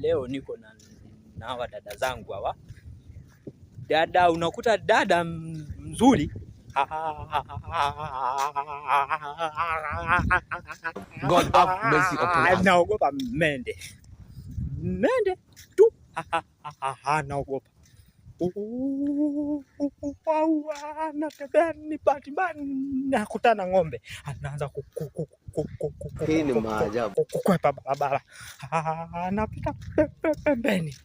leo niko na hawa dada zangu hawa. Dada, unakuta dada mzuri God have mercy upon us. Naogopa mende tu naogopa. Natembea ni bahati mbaya nakutana ng'ombe anaanza Hii ni maajabu. kukwepa barabara, napita pembeni,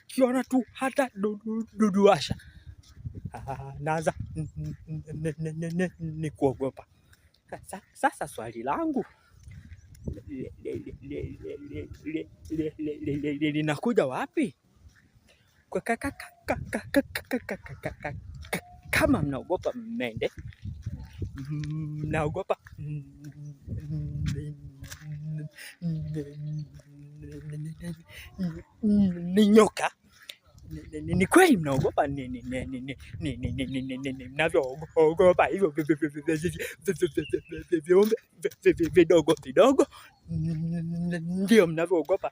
kiona tu hata duduasha naanza ni kuogopa. Sasa swali langu linakuja wapi? Kama mnaogopa mende, mnaogopa ni nyoka, ni kweli mnaogopa mnavyoogopa hivyo viumbe vidogo vidogo, ndio mnavyoogopa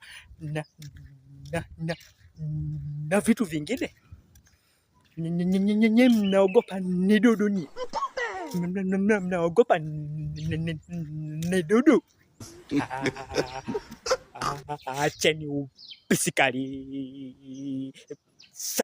na vitu vingine? Nyinyi mnaogopa ni dudu? Ni mnaogopa ni dudu? Acheni upisikali.